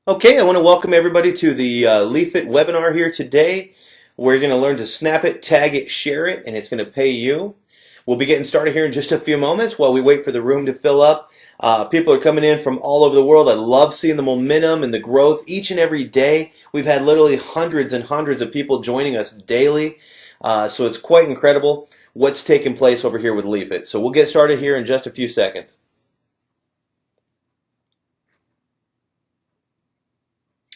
Okay, I want to welcome everybody to the Leafit webinar here today. We're going to learn to snap it, tag it, share it, and it's going to pay you. We'll be getting started here in just a few moments while we wait for the room to fill up. People are coming in from all over the world. I love seeing the momentum and the growth each and every day. We've had literally hundreds and hundreds of people joining us daily. So it's quite incredible what's taking place over here with Leafit. So we'll get started here in just a few seconds.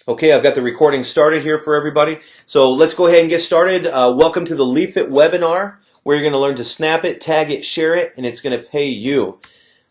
Okay, I've got the recording started here for everybody. So let's go ahead and get started. Welcome to the Leafit webinar, where you're going to learn to snap it, tag it, share it, and it's going to pay you.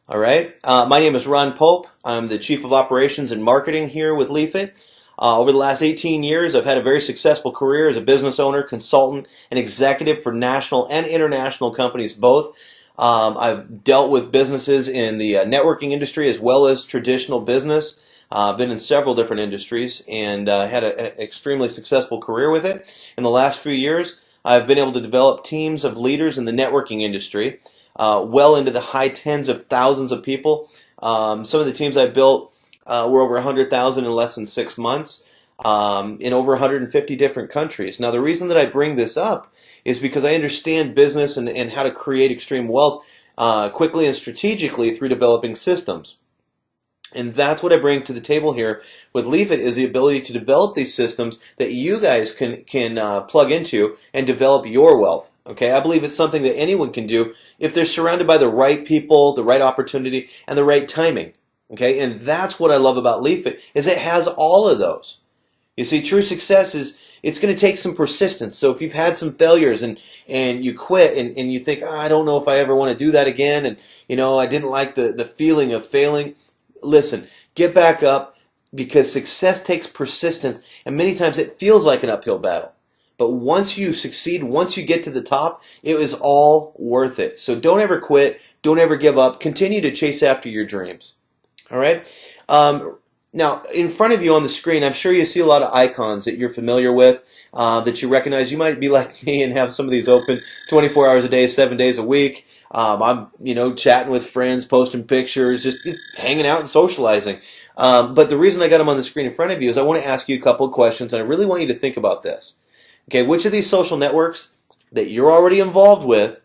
All right. My name is Ron Pope. I'm the Chief of Operations and Marketing here with Leafit. Over the last 18 years, I've had a very successful career as a business owner, consultant, and executive for national and international companies both. I've dealt with businesses in the networking industry as well as traditional business. I've been in several different industries and had an extremely successful career with it. In the last few years, I've been able to develop teams of leaders in the networking industry, well into the high tens of thousands of people. Some of the teams I built were over 100,000 in less than 6 months, in over 150 different countries. Now, the reason that I bring this up is because I understand business and how to create extreme wealth quickly and strategically through developing systems. And that's what I bring to the table here with Leafit, is the ability to develop these systems that you guys can plug into and develop your wealth. Okay, I believe it's something that anyone can do if they're surrounded by the right people, the right opportunity, and the right timing. Okay, and that's what I love about Leafit, is it has all of those. You see, true success is, it's going to take some persistence. So if you've had some failures and you quit and you think, I don't know if I ever want to do that again, and I didn't like the feeling of failing. Listen, get back up, because success takes persistence, and many times it feels like an uphill battle. But once you succeed, once you get to the top, it is all worth it. So don't ever quit. Don't ever give up. Continue to chase after your dreams. All right? Now, in front of you on the screen, I'm sure you see a lot of icons that you're familiar with, that you recognize. You might be like me and have some of these open 24 hours a day, 7 days a week. I'm, chatting with friends, posting pictures, just hanging out and socializing. But the reason I got them on the screen in front of you is I want to ask you a couple of questions, and I really want you to think about this. Okay, which of these social networks that you're already involved with,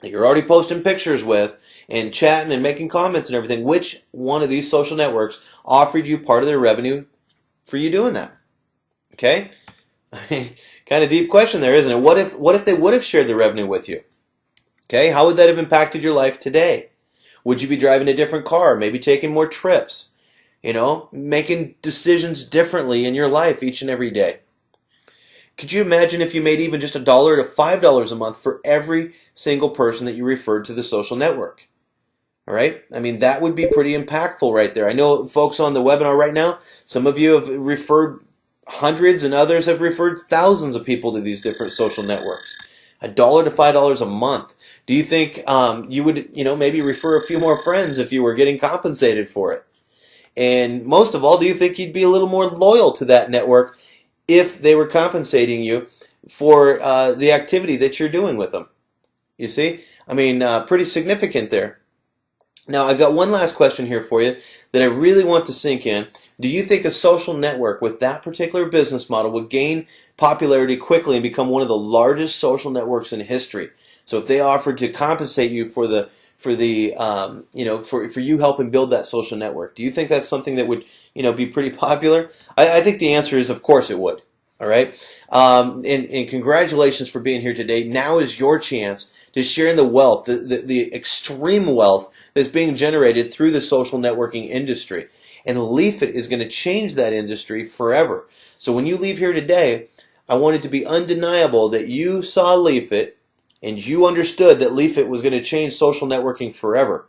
that you're already posting pictures with, and chatting and making comments and everything, which one of these social networks offered you part of their revenue for you doing that? Okay? Kind of deep question there, isn't it? What if they would have shared the revenue with you? Okay, how would that have impacted your life today? Would you be driving a different car, maybe taking more trips, making decisions differently in your life each and every day? Could you imagine if you made even just $1 to $5 a month for every single person that you referred to the social network? All right? I mean, that would be pretty impactful right there. I know folks on the webinar right now, some of you have referred hundreds and others have referred thousands of people to these different social networks. $1 to $5 a month. Do you think you would, maybe refer a few more friends if you were getting compensated for it? And most of all, do you think you'd be a little more loyal to that network if they were compensating you for the activity that you're doing with them? You see? I mean, pretty significant there. Now, I've got one last question here for you that I really want to sink in. Do you think a social network with that particular business model would gain popularity quickly and become one of the largest social networks in history? So if they offered to compensate you for you helping build that social network, do you think that's something that would, be pretty popular? I think the answer is, of course it would. All right. And congratulations for being here today. Now is your chance to share in the wealth, the extreme wealth that's being generated through the social networking industry. And Leafit is going to change that industry forever. So when you leave here today, I want it to be undeniable that you saw Leafit and you understood that Leafit was going to change social networking forever.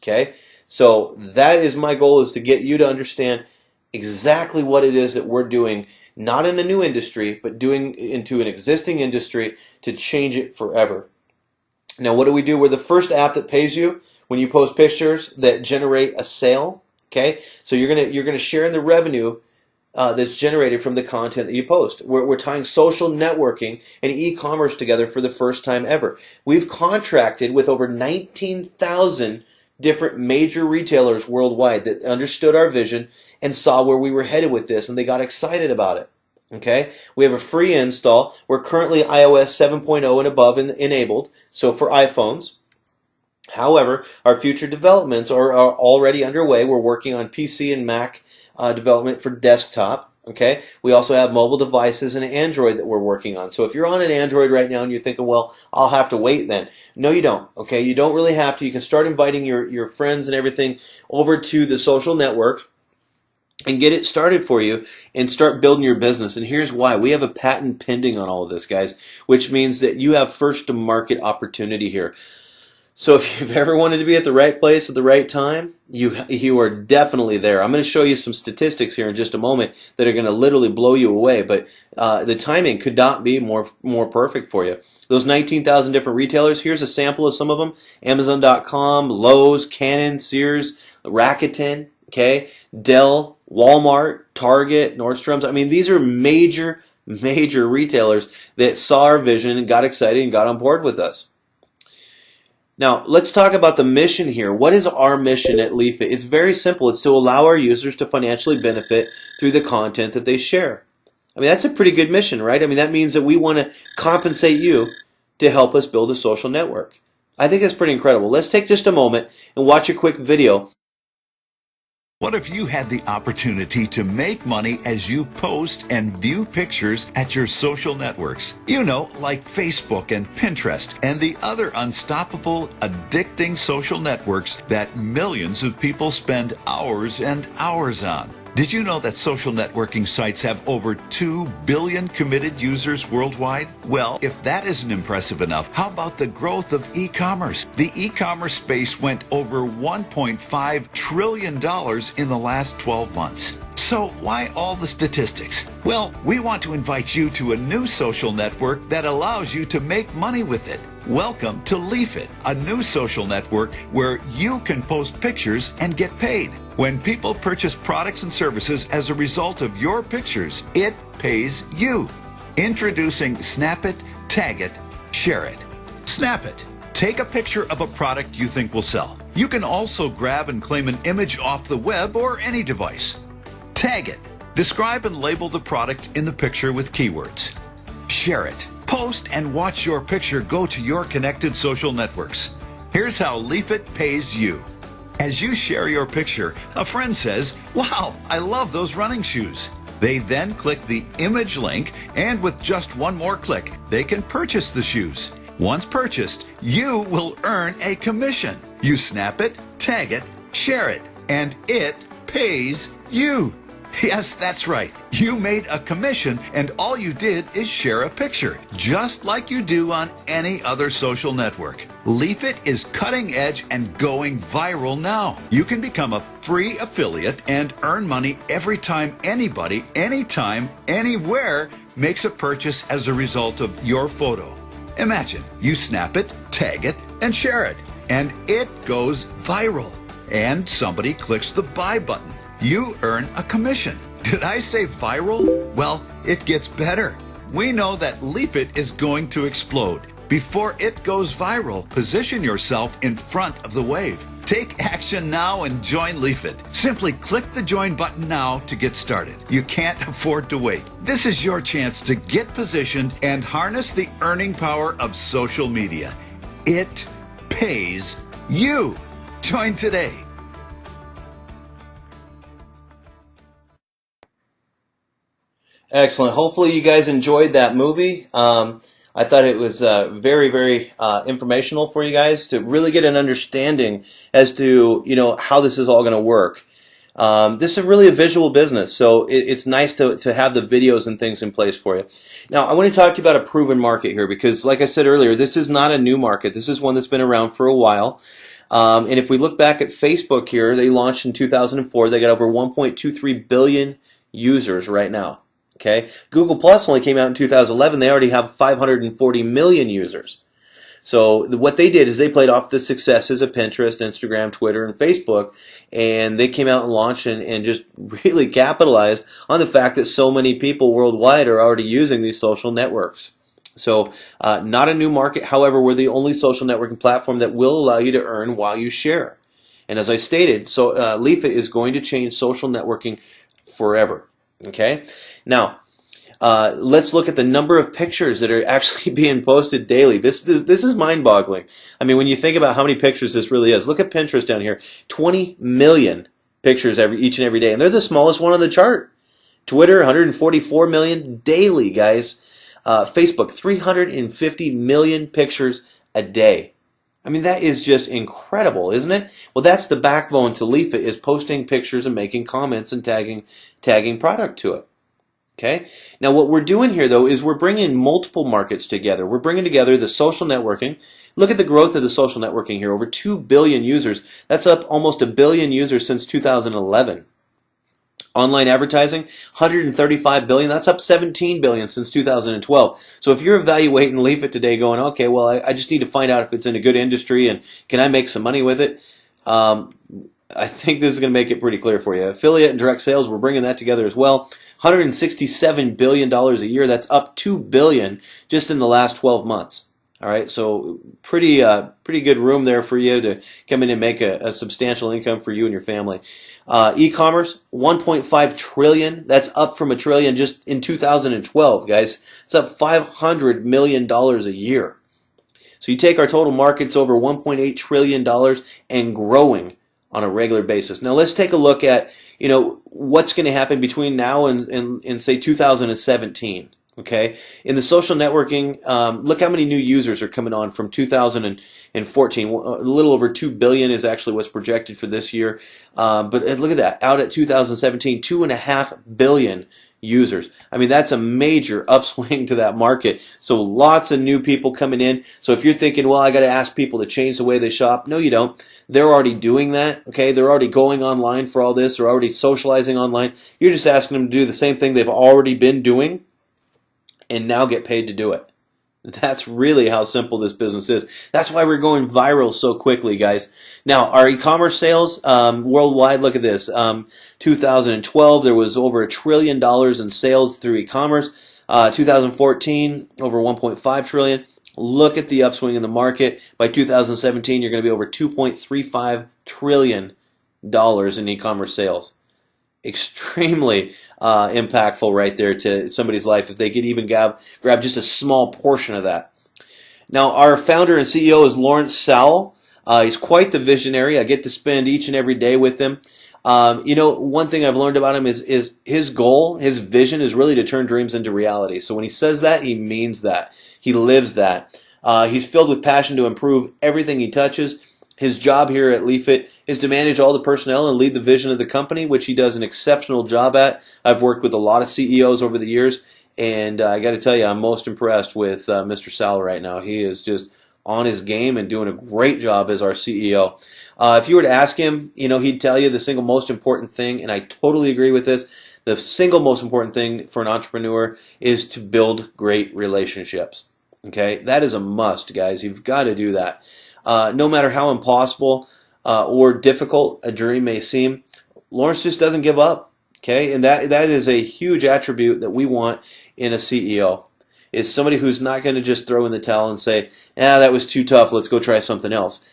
Okay? So that is my goal, is to get you to understand exactly what it is that we're doing, not in a new industry, but doing into an existing industry to change it forever. Now, what do? We're the first app that pays you when you post pictures that generate a sale. Okay, so you're gonna share in the revenue that's generated from the content that you post. We're tying social networking and e-commerce together for the first time ever. We've contracted with over 19,000 different major retailers worldwide that understood our vision and saw where we were headed with this, and they got excited about it. Okay, we have a free install. We're currently iOS 7.0 and above enabled, so for iPhones. However, our future developments are already underway. We're working on PC and Mac development for desktop. Okay, we also have mobile devices and Android that we're working on. So if you're on an Android right now and you're thinking, well, I'll have to wait then. No, you don't. Okay, you don't really have to. You can start inviting your friends and everything over to the social network and get it started for you and start building your business. And here's why. We have a patent pending on all of this, guys, which means that you have first to market opportunity here. So if you've ever wanted to be at the right place at the right time, you are definitely there. I'm going to show you some statistics here in just a moment that are going to literally blow you away, but the timing could not be more perfect for you. Those 19,000 different retailers, here's a sample of some of them. Amazon.com, Lowe's, Canon, Sears, Rakuten, okay, Dell, Walmart, Target, Nordstrom's. I mean, these are major retailers that saw our vision and got excited and got on board with us. Now, let's talk about the mission here. What is our mission at Leafit? It's very simple. It's to allow our users to financially benefit through the content that they share. I mean, that's a pretty good mission, right? I mean, that means that we want to compensate you to help us build a social network. I think that's pretty incredible. Let's take just a moment and watch a quick video. What if you had the opportunity to make money as you post and view pictures at your social networks? You know, like Facebook and Pinterest and the other unstoppable, addicting social networks that millions of people spend hours and hours on. Did you know that social networking sites have over 2 billion committed users worldwide? Well, if that isn't impressive enough, how about the growth of e-commerce? The e-commerce space went over $1.5 trillion in the last 12 months. So why all the statistics? Well, we want to invite you to a new social network that allows you to make money with it. Welcome to Leafit, a new social network where you can post pictures and get paid. When people purchase products and services as a result of your pictures, it pays you. Introducing Snap It, Tag It, Share It. Snap It. Take a picture of a product you think will sell. You can also grab and claim an image off the web or any device. Tag it. Describe and label the product in the picture with keywords. Share it. Post and watch your picture go to your connected social networks. Here's how Leafit pays you. As you share your picture, a friend says, "Wow, I love those running shoes." They then click the image link, and with just one more click, they can purchase the shoes. Once purchased, you will earn a commission. You snap it, tag it, share it, and it pays you. Yes, that's right. You made a commission, and all you did is share a picture, just like you do on any other social network. Leafit is cutting edge and going viral now. You can become a free affiliate and earn money every time anybody, anytime, anywhere makes a purchase as a result of your photo. Imagine you snap it, tag it, and share it, and it goes viral. And somebody clicks the buy button. You earn a commission. Did I say viral? Well, it gets better. We know that Leafit is going to explode. Before it goes viral, position yourself in front of the wave. Take action now and join Leafit. Simply click the join button now to get started. You can't afford to wait. This is your chance to get positioned and harness the earning power of social media. It pays you. Join today. Excellent. Hopefully you guys enjoyed that movie. I thought it was very informational for you guys to really get an understanding as to how this is all going to work. This is really a visual business, so it's nice to have the videos and things in place for you. Now, I want to talk to you about a proven market here because, like I said earlier, this is not a new market. This is one that's been around for a while. And if we look back at Facebook here, they launched in 2004. They got over 1.23 billion users right now. Okay, Google Plus only came out in 2011. They already have 540 million users. So what they did is they played off the successes of Pinterest, Instagram, Twitter, and Facebook, and they came out and launched and just really capitalized on the fact that so many people worldwide are already using these social networks. So not a new market. However, we're the only social networking platform that will allow you to earn while you share. And as I stated, so Leafit is going to change social networking forever. Okay, now let's look at the number of pictures that are actually being posted daily. This is mind-boggling. I mean, when you think about how many pictures this really is, look at Pinterest down here. 20 million pictures each and every day, and they're the smallest one on the chart. Twitter, 144 million daily, guys. Facebook, 350 million pictures a day. I mean, that is just incredible, isn't it? Well, that's the backbone to Leafit, is posting pictures and making comments and tagging product to it. Okay. Now, what we're doing here, though, is we're bringing multiple markets together. We're bringing together the social networking. Look at the growth of the social networking here. Over 2 billion users. That's up almost 1 billion users since 2011. Online advertising, 135 billion. That's up 17 billion since 2012. So if you're evaluating Leafit today going, okay, well, I just need to find out if it's in a good industry and can I make some money with it? I think this is going to make it pretty clear for you. Affiliate and direct sales, we're bringing that together as well. $167 billion a year. That's up $2 billion just in the last 12 months. All right, so pretty good room there for you to come in and make a substantial income for you and your family. E-commerce, 1.5 trillion. That's up from $1 trillion just in 2012, guys. It's up $500 million a year. So you take our total markets over $1.8 trillion and growing on a regular basis. Now let's take a look at, what's going to happen between now and say 2017. Okay, in the social networking, look how many new users are coming on from 2014. A little over 2 billion is actually what's projected for this year. But look at that, out at 2017, 2.5 billion users. I mean, that's a major upswing to that market. So lots of new people coming in. So if you're thinking, well, I got to ask people to change the way they shop, no, you don't. They're already doing that. Okay, they're already going online for all this. They're already socializing online. You're just asking them to do the same thing they've already been doing, and now get paid to do it. That's really how simple this business is. That's why we're going viral so quickly, guys. Now, our e-commerce sales worldwide, look at this. 2012, there was over $1 trillion in sales through e-commerce. 2014, over 1.5 trillion. Look at the upswing in the market. By 2017, you're going to be over $2.35 trillion in e-commerce sales. Extremely impactful right there to somebody's life if they could even grab just a small portion of that. Now, our founder and CEO is Lawrence Sowell. He's quite the visionary. I get to spend each and every day with him. One thing I've learned about him is his goal, his vision is really to turn dreams into reality. So when he says that, he means that. He lives that. He's filled with passion to improve everything he touches. His job here at Leafit is to manage all the personnel and lead the vision of the company, which he does an exceptional job at. I've worked with a lot of CEOs over the years, and I got to tell you, I'm most impressed with Mr. Sowell right now. He is just on his game and doing a great job as our CEO. If you were to ask him, he'd tell you the single most important thing, and I totally agree with this, the single most important thing for an entrepreneur is to build great relationships. Okay, that is a must, guys. You've got to do that. No matter how impossible or difficult a dream may seem, Lawrence just doesn't give up. Okay, and that is a huge attribute that we want in a CEO. Is somebody who's not going to just throw in the towel and say, that was too tough, let's go try something else.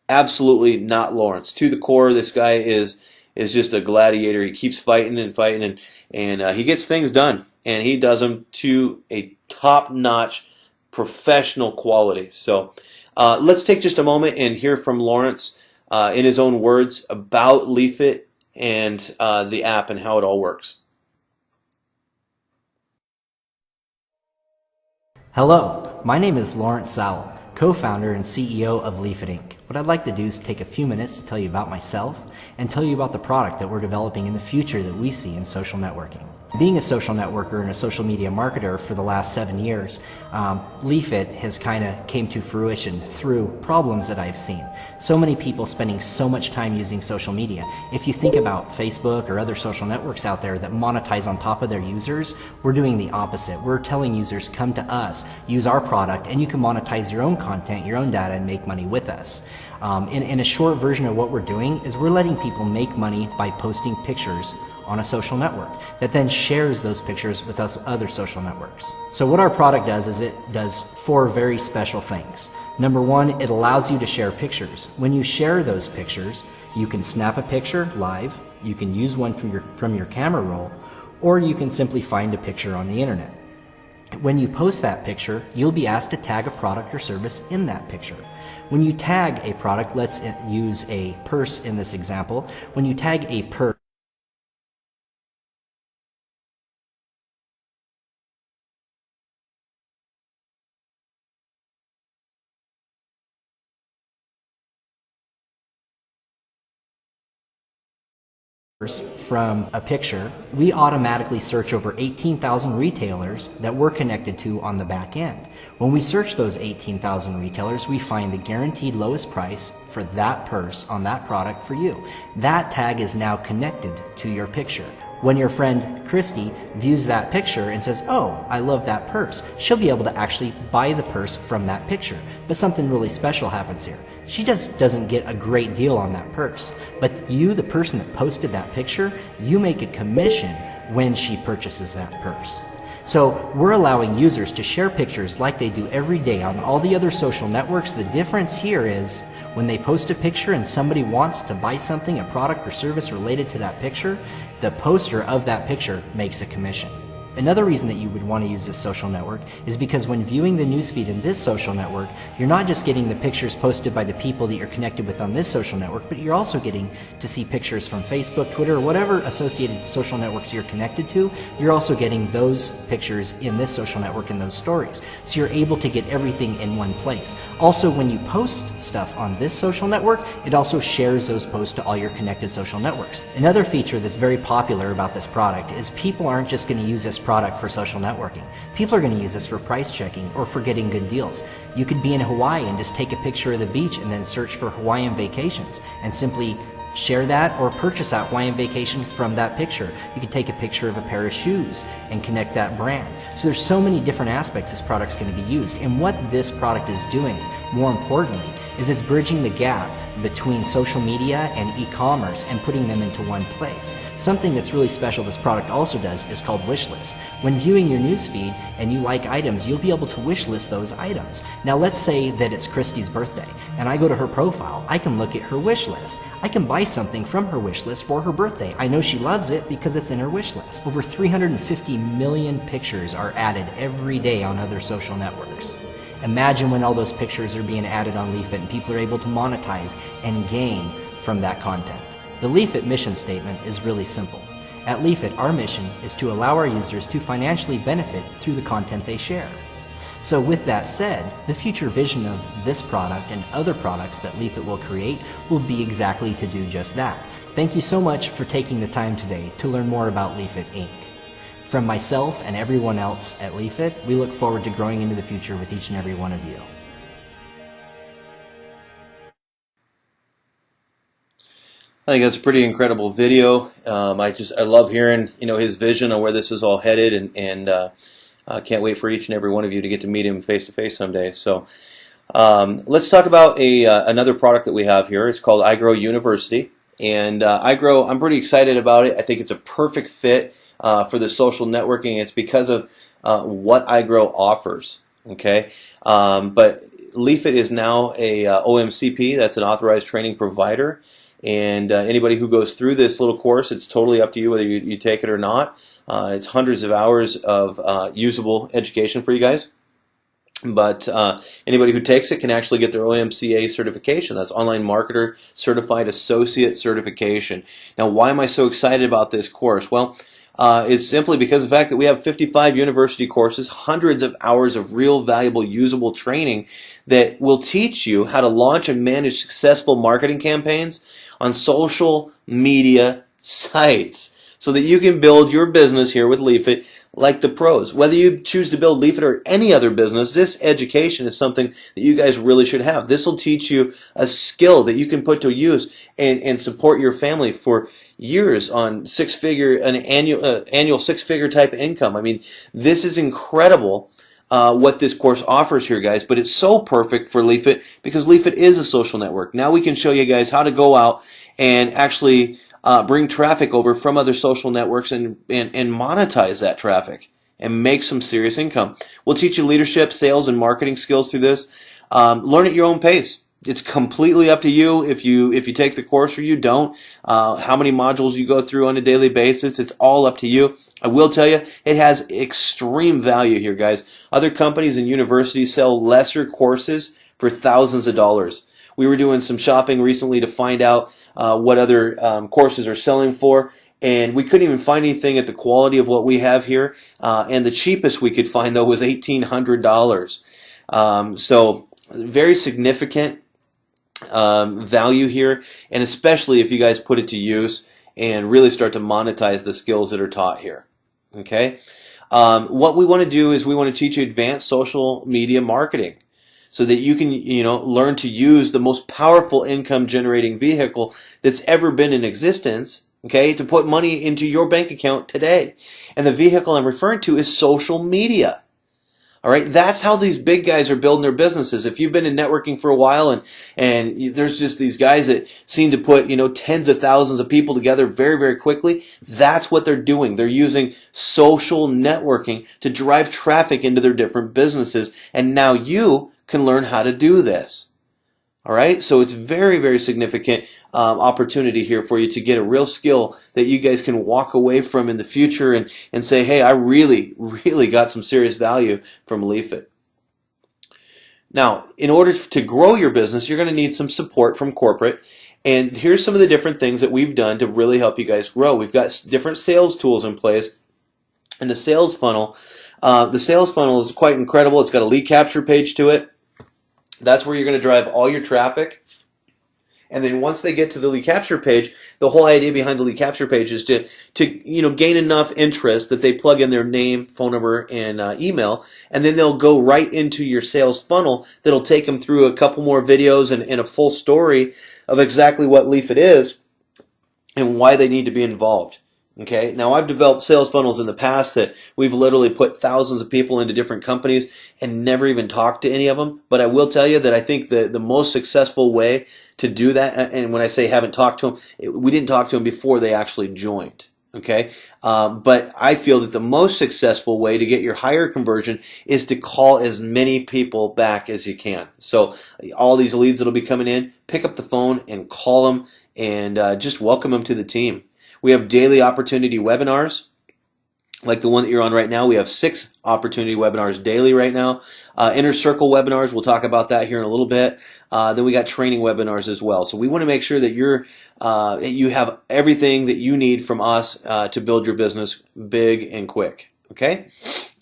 Absolutely not Lawrence. To the core, this guy is just a gladiator. He keeps fighting and fighting, and he gets things done, and he does them to a top-notch professional quality. So let's take just a moment and hear from Lawrence in his own words about Leafit and the app and how it all works. Hello, my name is Lawrence Sowell, co-founder and CEO of Leafit Inc. What I'd like to do is take a few minutes to tell you about myself and tell you about the product that we're developing in the future that we see in social networking. Being a social networker and a social media marketer for the last 7 years, Leafit has kind of came to fruition through problems that I've seen. So many people spending so much time using social media. If you think about Facebook or other social networks out there that monetize on top of their users, we're doing the opposite. We're telling users, come to us, use our product, and you can monetize your own content, your own data, and make money with us. In a short version of what we're doing is we're letting people make money by posting pictures on a social network that then shares those pictures with us other social networks. So what our product does is it does 4 very special things. Number 1, it allows you to share pictures. When you share those pictures, you can snap a picture live, you can use one from your camera roll, or you can simply find a picture on the internet. When you post that picture, you'll be asked to tag a product or service in that picture. When you tag a product, let's use a purse in this example. When you tag a purse, from a picture, we automatically search over 18,000 retailers that we're connected to on the back end. When we search those 18,000 retailers, we find the guaranteed lowest price for that purse on that product for you. That tag is now connected to your picture. When your friend Christy views that picture and says, "Oh, I love that purse," she'll be able to actually buy the purse from that picture. But something really special happens here. She just doesn't get a great deal on that purse. But you, the person that posted that picture, you make a commission when she purchases that purse. So we're allowing users to share pictures like they do every day on all the other social networks. The difference here is when they post a picture and somebody wants to buy something, a product or service related to that picture, the poster of that picture makes a commission. Another reason that you would want to use this social network is because when viewing the newsfeed in this social network, you're not just getting the pictures posted by the people that you're connected with on this social network, but you're also getting to see pictures from Facebook, Twitter, or whatever associated social networks you're connected to. You're also getting those pictures in this social network and those stories. So you're able to get everything in one place. Also, when you post stuff on this social network, it also shares those posts to all your connected social networks. Another feature that's very popular about this product is people aren't just going to use this product for social networking. People are going to use this for price checking or for getting good deals. You could be in Hawaii and just take a picture of the beach and then search for Hawaiian vacations and simply share that or purchase that Hawaiian vacation from that picture. You can take a picture of a pair of shoes and connect that brand. So there's so many different aspects this product's going to be used. And what this product is doing, more importantly, is it's bridging the gap between social media and e-commerce and putting them into one place. Something that's really special this product also does is called wish list. When viewing your newsfeed and you like items, you'll be able to wish list those items. Now let's say that it's Christy's birthday and I go to her profile. I can look at her wish list. I can buy something from her wish list for her birthday. I know she loves it because it's in her wish list. Over 350 million pictures are added every day on other social networks. Imagine when all those pictures are being added on Leafit and people are able to monetize and gain from that content. The Leafit mission statement is really simple. At Leafit, our mission is to allow our users to financially benefit through the content they share. So with that said, the future vision of this product and other products that Leafit will create will be exactly to do just that. Thank you so much for taking the time today to learn more about Leafit Inc. From myself and everyone else at Leafit, we look forward to growing into the future with each and every one of you. I think that's a pretty incredible video. I love hearing his vision on where this is all headed, and I can't wait for each and every one of you to get to meet him face to face someday. So let's talk about another product that we have here. It's called iGrow University, and iGrow, I'm pretty excited about it. I think it's a perfect fit for the social networking. It's because of what iGrow offers. Okay, but Leafit is now a OMCP. That's an authorized training provider. And anybody who goes through this little course, it's totally up to you whether you take it or not. It's hundreds of hours of usable education for you guys. But anybody who takes it can actually get their OMCA certification. That's Online Marketer Certified Associate Certification. Now, why am I so excited about this course? Well, it's simply because of the fact that we have 55 university courses, hundreds of hours of real valuable usable training that will teach you how to launch and manage successful marketing campaigns on social media sites so that you can build your business here with Leafit like the pros. Whether you choose to build Leafit or any other business, this education is something that you guys really should have. This will teach you a skill that you can put to use and support your family for years on an annual six-figure type income. I mean, this is incredible. What this course offers here, guys, but it's so perfect for Leafit because Leafit is a social network. Now we can show you guys how to go out and actually bring traffic over from other social networks and monetize that traffic and make some serious income. We'll teach you leadership, sales, and marketing skills through this. Learn at your own pace. It's completely up to you if you take the course or you don't. How many modules you go through on a daily basis, it's all up to you. I will tell you, it has extreme value here, guys. Other companies and universities sell lesser courses for thousands of dollars. We were doing some shopping recently to find out what other courses are selling for, and we couldn't even find anything at the quality of what we have here. And the cheapest we could find, though, was $1,800. So very significant value here, and especially if you guys put it to use and really start to monetize the skills that are taught here. Okay, what we want to do is we want to teach you advanced social media marketing so that you can learn to use the most powerful income generating vehicle that's ever been in existence, okay, to put money into your bank account today. And the vehicle I'm referring to is social media. All right, that's how these big guys are building their businesses. If you've been in networking for a while and there's just these guys that seem to put, tens of thousands of people together very, very quickly, that's what they're doing. They're using social networking to drive traffic into their different businesses. And now you can learn how to do this. All right, so it's very, very significant opportunity here for you to get a real skill that you guys can walk away from in the future and say, hey, I really, really got some serious value from Leafit. Now, in order to grow your business, you're going to need some support from corporate. And here's some of the different things that we've done to really help you guys grow. We've got different sales tools in place. And the sales funnel is quite incredible. It's got a lead capture page to it. That's where you're going to drive all your traffic. And then once they get to the lead capture page, the whole idea behind the lead capture page is to gain enough interest that they plug in their name, phone number, and email, and then they'll go right into your sales funnel that'll take them through a couple more videos and a full story of exactly what Leafit is and why they need to be involved. Okay, now I've developed sales funnels in the past that we've literally put thousands of people into different companies and never even talked to any of them. But I will tell you that I think the most successful way to do that, and when I say haven't talked to them, we didn't talk to them before they actually joined. Okay, but I feel that the most successful way to get your higher conversion is to call as many people back as you can. So all these leads that'll be coming in, pick up the phone and call them and just welcome them to the team. We have daily opportunity webinars, like the one that you're on right now. We have 6 opportunity webinars daily right now. Inner Circle webinars, we'll talk about that here in a little bit. Then we got training webinars as well. So we want to make sure that you have everything that you need from us to build your business big and quick. Okay?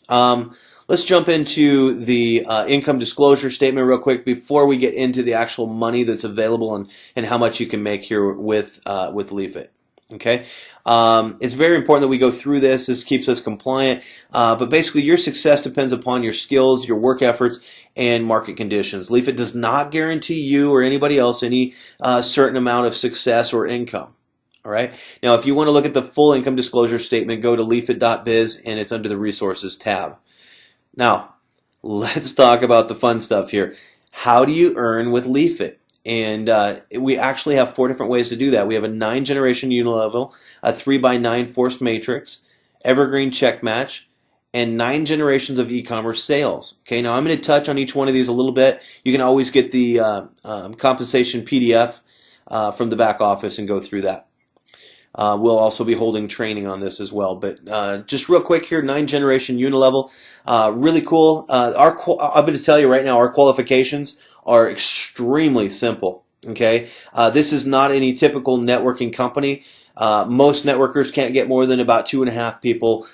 Let's jump into the income disclosure statement real quick before we get into the actual money that's available and how much you can make here with Leafit. Okay, it's very important that we go through this. This keeps us compliant, but basically your success depends upon your skills, your work efforts, and market conditions. Leafit does not guarantee you or anybody else any certain amount of success or income. All right, now if you want to look at the full income disclosure statement, go to leafit.biz and it's under the resources tab. Now, let's talk about the fun stuff here. How do you earn with Leafit? And we actually have 4 different ways to do that. We have a 9-generation unilevel, a 3x9 forced matrix, evergreen check match, and 9 generations of e-commerce sales. Okay, now I'm going to touch on each one of these a little bit. You can always get the compensation PDF from the back office and go through that. We'll also be holding training on this as well. But just real quick here, 9-generation unilevel, really cool. I'm going to tell you right now, our qualifications are extremely simple. Okay, this is not any typical networking company. Most networkers can't get more than about 2.5 people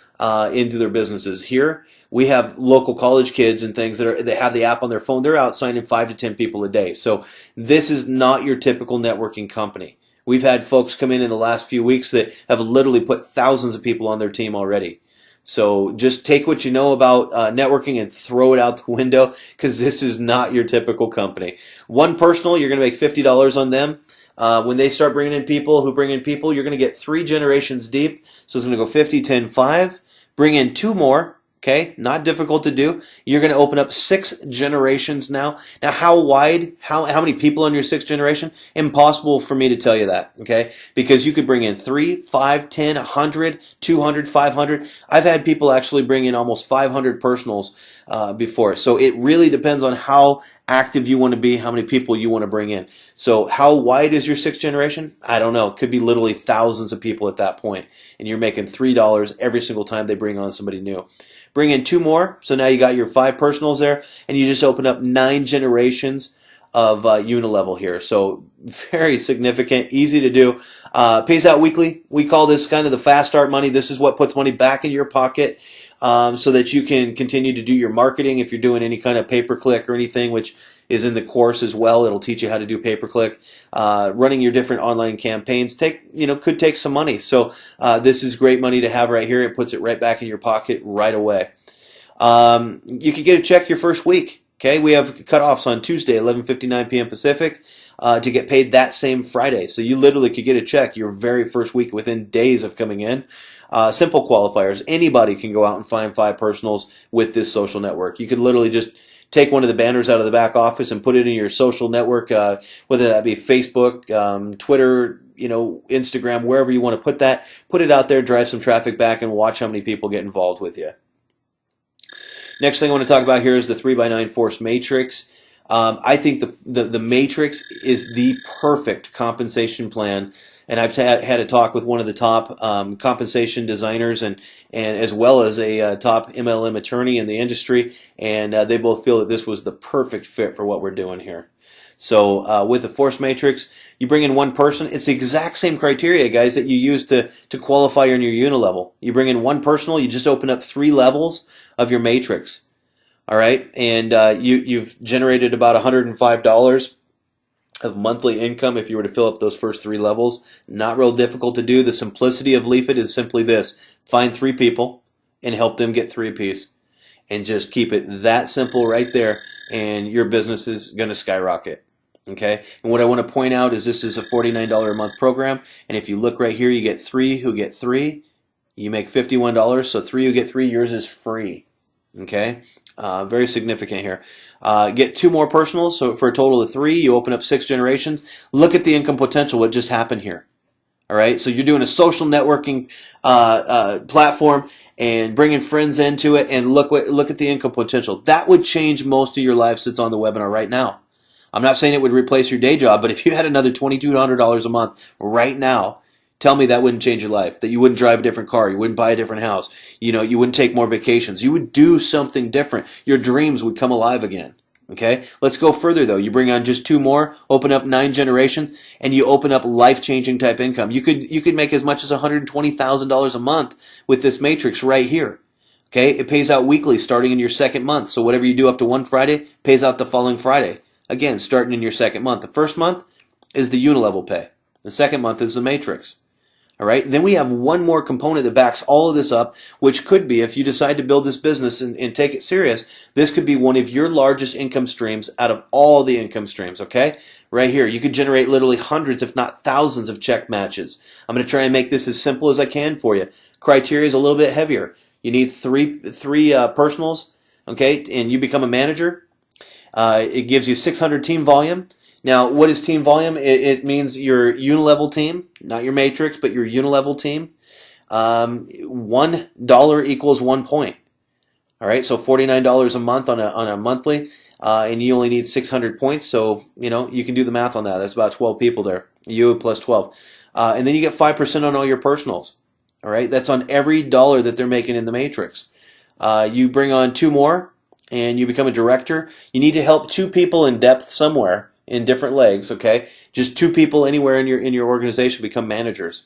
into their businesses. Here we have local college kids and things that have the app on their phone. They're out signing 5 to 10 people a day. So this is not your typical networking company. We've had folks come in the last few weeks that have literally put thousands of people on their team already. So just take what you know about networking and throw it out the window, because this is not your typical company. One personal, you're going to make $50 on them. When they start bringing in people who bring in people, you're going to get 3 generations deep. So it's going to go 50, 10, 5. Bring in 2 more. Okay, not difficult to do. You're going to open up 6 generations now. Now, how wide, how many people in your 6th generation? Impossible for me to tell you that, okay? Because you could bring in 3, 5, 10, 100, 200, 500. I've had people actually bring in almost 500 personals before. So it really depends on how active you want to be, how many people you want to bring in. So how wide is your 6th generation? I don't know. It could be literally thousands of people at that point, and you're making $3 every single time they bring on somebody new. Bring in 2 more, so now you got your 5 personals there, and you just open up 9 generations of unilevel here. So very significant, easy to do. Pays out weekly. We call this kind of the fast start money. This is what puts money back into your pocket so that you can continue to do your marketing if you're doing any kind of pay-per-click or anything, which is in the course as well. It'll teach you how to do pay-per-click. Running your different online campaigns could take some money. So this is great money to have right here. It puts it right back in your pocket right away. You could get a check your first week. Okay, we have cutoffs on Tuesday, 11:59 p.m. Pacific, to get paid that same Friday. So you literally could get a check your very first week within days of coming in. Simple qualifiers. Anybody can go out and find 5 personals with this social network. You could literally just take one of the banners out of the back office and put it in your social network, whether that be Facebook, Twitter, Instagram, wherever you want to put that. Put it out there, drive some traffic back, and watch how many people get involved with you. Next thing I want to talk about here is the 3x9 force matrix. I think the matrix is the perfect compensation plan, and I've had a talk with one of the top compensation designers and as well as a top MLM attorney in the industry, and they both feel that this was the perfect fit for what we're doing here. So with the force matrix, you bring in 1 person. It's the exact same criteria, guys, that you use to qualify in your unilevel. You bring in 1 personal, you just open up 3 levels of your matrix. All right, and you've generated about $105 of monthly income if you were to fill up those first 3 levels. Not real difficult to do. The simplicity of Leafit is simply this: find 3 people and help them get 3 apiece, and just keep it that simple right there, and your business is going to skyrocket. Okay, and what I want to point out is this is a $49 a month program, and if you look right here, you get 3 who get 3. You make $51, so 3 who get 3, yours is free. Okay, very significant here. Get 2 more personals, so for a total of 3, you open up 6 generations. Look at the income potential, what just happened here. All right, so you're doing a social networking platform and bringing friends into it, and look at the income potential. That would change most of your lives that's on the webinar right now. I'm not saying it would replace your day job, but if you had another $2,200 a month right now, tell me that wouldn't change your life, that you wouldn't drive a different car, you wouldn't buy a different house, you wouldn't take more vacations, you would do something different. Your dreams would come alive again. Okay, let's go further though. You bring on just 2 more, open up 9 generations, and you open up life-changing type income. You could make as much as $120,000 a month with this matrix right here. Okay, it pays out weekly starting in your 2nd month. So whatever you do up to one Friday pays out the following Friday. Again, starting in your 2nd month. The first month is the unilevel pay. The 2nd month is the matrix. All right. Then we have one more component that backs all of this up, which could be, if you decide to build this business and take it serious, this could be one of your largest income streams out of all the income streams. Okay. Right here, you could generate literally hundreds, if not thousands, of check matches. I'm going to try and make this as simple as I can for you. Criteria is a little bit heavier. You need three personals. Okay. And you become a manager. It gives you 600 team volume. Now, what is team volume? It means your unilevel team, not your matrix, but your unilevel team. $1 equals 1 point. All right, so $49 a month on a monthly, and you only need 600 points. So you can do the math on that. That's about 12 people there. You plus 12, and then you get 5% on all your personals. All right, that's on every dollar that they're making in the matrix. You bring on 2 more, and you become a director. You need to help 2 people in depth somewhere in different legs. Okay, just 2 people anywhere in your organization become managers.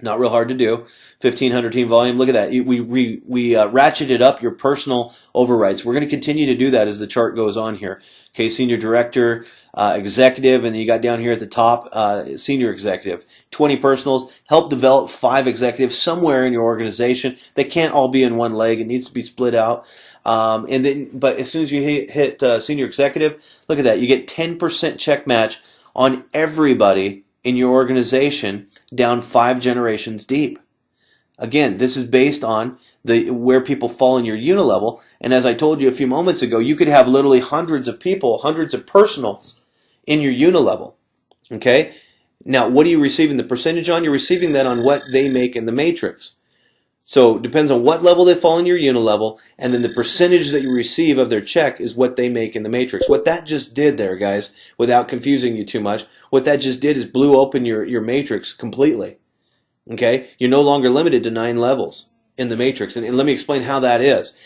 Not real hard to do. 1,500 team volume. Look at that. We ratcheted up your personal overrides. We're going to continue to do that as the chart goes on here. Okay, senior director, executive, and then you got down here at the top, senior executive. 20 personals. Help develop 5 executives somewhere in your organization. They can't all be in one leg. It needs to be split out. But as soon as you hit senior executive, look at that. You get 10% check match on everybody in your organization down 5 generations deep. Again, this is based on where people fall in your unilevel. And as I told you a few moments ago, you could have literally hundreds of people, hundreds of personals in your unilevel. Okay? Now, what are you receiving the percentage on? You're receiving that on what they make in the matrix. So it depends on what level they fall in your unilevel, and then the percentage that you receive of their check is what they make in the matrix. What that just did there, guys, without confusing you too much, what that just did is blew open your matrix completely. Okay? You're no longer limited to 9 levels in the matrix. And let me explain how that is.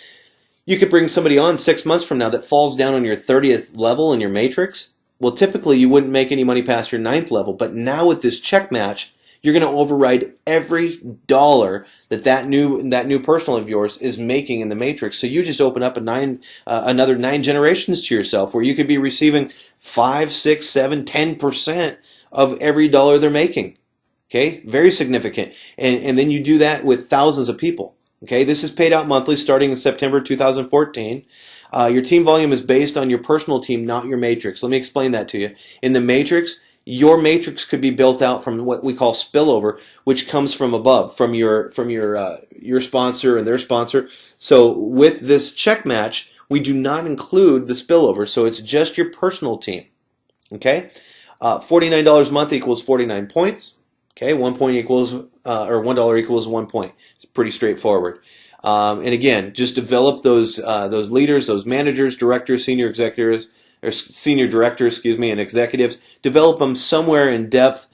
You could bring somebody on 6 months from now that falls down on your 30th level in your matrix. Well, typically you wouldn't make any money past your 9th level, but now with this check match, you're going to override every dollar that new personal of yours is making in the matrix. So you just open up another 9 generations to yourself, where you could be receiving 5, 6, 7, 10% of every dollar they're making. Okay, very significant. And then you do that with thousands of people. Okay, this is paid out monthly starting in September 2014. Your team volume is based on your personal team, not your matrix. Let me explain that to you. In the matrix, your matrix could be built out from what we call spillover, which comes from above, from your sponsor and their sponsor. So with this check match, we do not include the spillover, so it's just your personal team. Okay, $49 a month equals 49 points. Okay, 1 point equals or $1 equals 1 point. It's pretty straightforward. And again, just develop those leaders, those managers, directors, senior executives, or senior directors, and executives. Develop them somewhere in depth,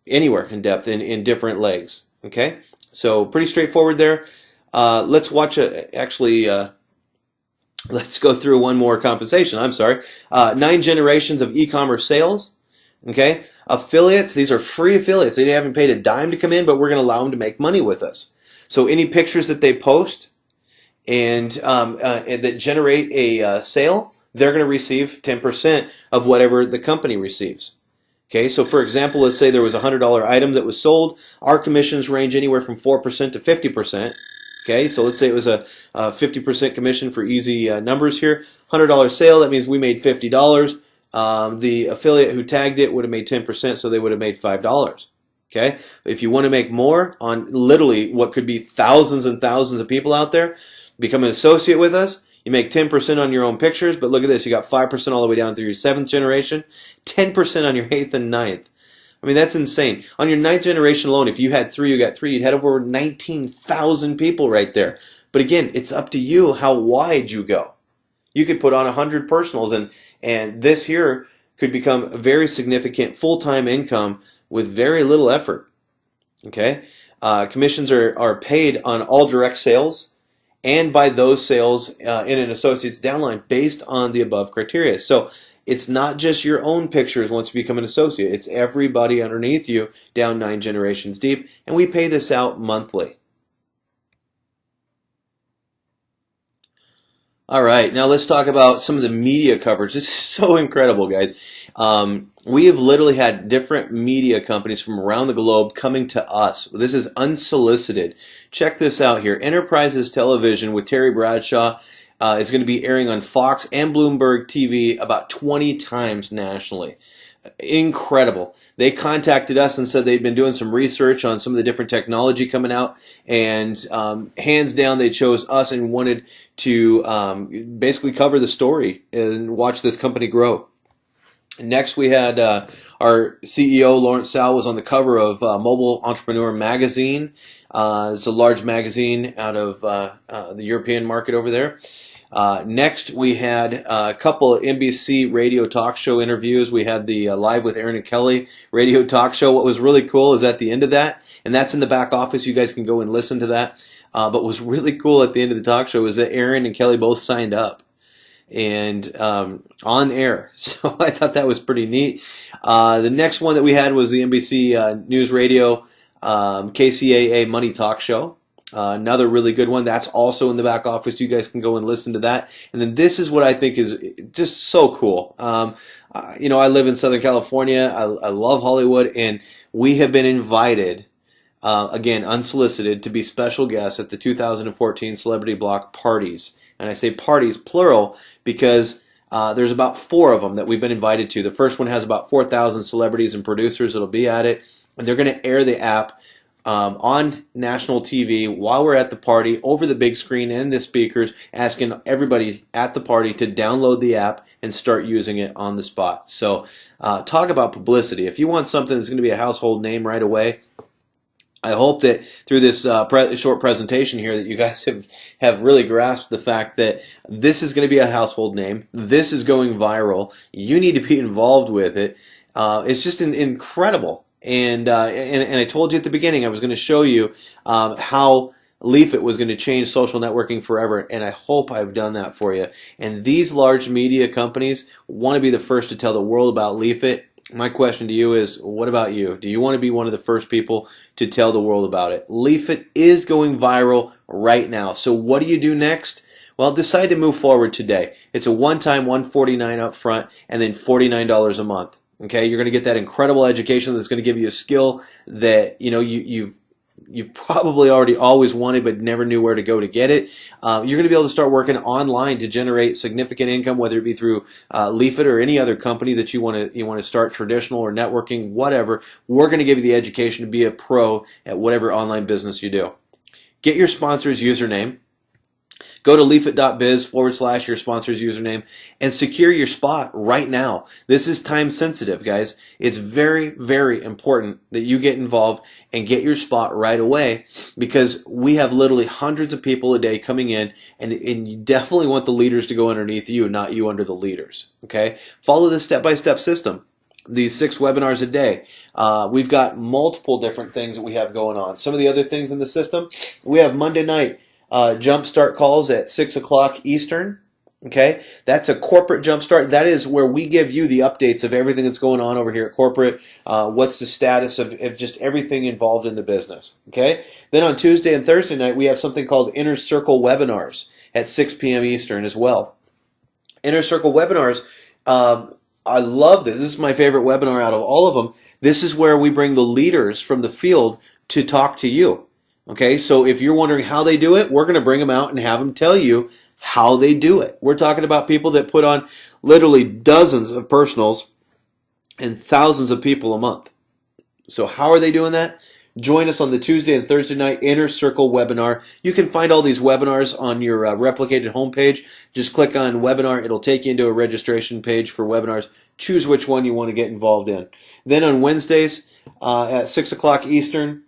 anywhere in depth in different legs. Okay, so pretty straightforward there. Let's watch let's go through one more compensation. I'm sorry. 9 generations of e-commerce sales. Okay, affiliates. These are free affiliates. They haven't paid a dime to come in, but we're going to allow them to make money with us. So any pictures that they post and that generate a sale, they're going to receive 10% of whatever the company receives. Okay, so for example, let's say there was a $100 item that was sold. Our commissions range anywhere from 4% to 50%. Okay, so let's say it was a 50% commission for easy numbers here. $100 sale, that means we made $50. The affiliate who tagged it would have made 10%, so they would have made $5. Okay, if you want to make more on literally what could be thousands and thousands of people out there, become an associate with us. You make 10% on your own pictures, but look at this. You got 5% all the way down through your 7th generation, 10% on your 8th and 9th. I mean, that's insane. On your 9th generation alone, if you had 3, you got 3, you'd have over 19,000 people right there. But again, it's up to you how wide you go. You could put on 100 personals, and this here could become a very significant full-time income with very little effort. Okay, commissions are paid on all direct sales and by those sales in an associate's downline based on the above criteria. So it's not just your own pictures once you become an associate. It's everybody underneath you down 9 generations deep, and we pay this out monthly. All right, now let's talk about some of the media coverage. This is so incredible, guys. We have literally had different media companies from around the globe coming to us. This is unsolicited. Check this out here. Enterprises Television with Terry Bradshaw is going to be airing on Fox and Bloomberg TV about 20 times nationally. Incredible. They contacted us and said they'd been doing some research on some of the different technology coming out, and hands down they chose us and wanted to basically cover the story and watch this company grow. Next, we had our CEO, Lawrence Sal, was on the cover of Mobile Entrepreneur magazine. It's a large magazine out of the European market over there. Next, we had a couple of NBC radio talk show interviews. We had the Live with Aaron and Kelly radio talk show. What was really cool is at the end of that, and that's in the back office. You guys can go and listen to that. But what was really cool at the end of the talk show was that Aaron and Kelly both signed up and on air. So I thought that was pretty neat. The next one that we had was the NBC News Radio KCAA Money Talk Show. Another really good one. That's also in the back office. You guys can go and listen to that. And then this is what I think is just so cool. You know, I live in Southern California. I love Hollywood, and we have been invited, again, unsolicited, to be special guests at the 2014 Celebrity Block parties. And I say parties, plural, because there's about 4 of them that we've been invited to. The first one has about 4,000 celebrities and producers that'll be at it, and they're going to air the app on national TV while we're at the party over the big screen and the speakers, asking everybody at the party to download the app and start using it on the spot. So talk about publicity. If you want something that's going to be a household name right away, I hope that through this short presentation here that you guys have really grasped the fact that this is going to be a household name. This is going viral. You need to be involved with it. It's just incredible. And I told you at the beginning I was going to show you how Leafit was going to change social networking forever, and I hope I've done that for you. And these large media companies want to be the first to tell the world about Leafit. My question to you is, what about you? Do you want to be one of the first people to tell the world about it? Leafit is going viral right now. So what do you do next? Well, decide to move forward today. It's a one-time $149 up front and then $49 a month. Okay, you're going to get that incredible education that's going to give you a skill that you've probably already always wanted but never knew where to go to get it. You're going to be able to start working online to generate significant income, whether it be through Leafit or any other company that you want to start, traditional or networking, whatever. We're going to give you the education to be a pro at whatever online business you do. Get your sponsor's username. Go to leafit.biz/your sponsor's username and secure your spot right now. This is time sensitive, guys. It's very, very important that you get involved and get your spot right away, because we have literally hundreds of people a day coming in, and you definitely want the leaders to go underneath you, not you under the leaders. Okay? Follow this step-by-step system. These 6 webinars a day. We've got multiple different things that we have going on. Some of the other things in the system, we have Monday night jumpstart calls at 6 o'clock Eastern. Okay, that's a corporate jumpstart. That is where we give you the updates of everything that's going on over here at corporate. What's the status of just everything involved in the business. Okay, then on Tuesday and Thursday night we have something called Inner Circle webinars at 6 p.m. Eastern as well. Inner Circle webinars, I love this. This is my favorite webinar out of all of them. This is where we bring the leaders from the field to talk to you. Okay, so if you're wondering how they do it, we're going to bring them out and have them tell you how they do it. We're talking about people that put on literally dozens of personals and thousands of people a month. So how are they doing that? Join us on the Tuesday and Thursday night Inner Circle webinar. You can find all these webinars on your replicated homepage. Just click on webinar. It'll take you into a registration page for webinars. Choose which one you want to get involved in. Then on Wednesdays at 6 o'clock Eastern,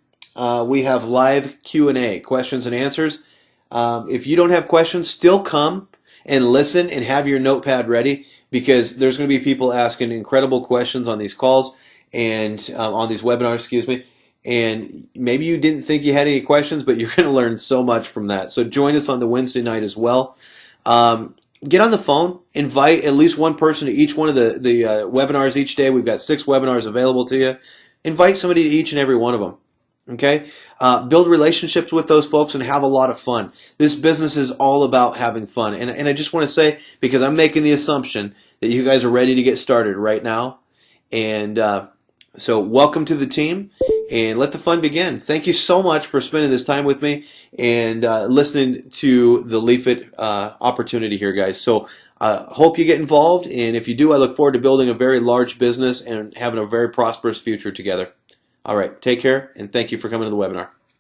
we have live Q&A, questions and answers. If you don't have questions, still come and listen and have your notepad ready, because there's going to be people asking incredible questions on these calls and on these webinars, excuse me. And maybe you didn't think you had any questions, but you're going to learn so much from that. So join us on the Wednesday night as well. Get on the phone, invite at least one person to each one of the webinars each day. We've got 6 webinars available to you. Invite somebody to each and every one of them. Okay, build relationships with those folks and have a lot of fun. This business is all about having fun. And I just want to say, because I'm making the assumption that you guys are ready to get started right now. And so welcome to the team, and let the fun begin. Thank you so much for spending this time with me and listening to the Leafit opportunity here, guys. So hope you get involved. And if you do, I look forward to building a very large business and having a very prosperous future together. All right, take care, and thank you for coming to the webinar.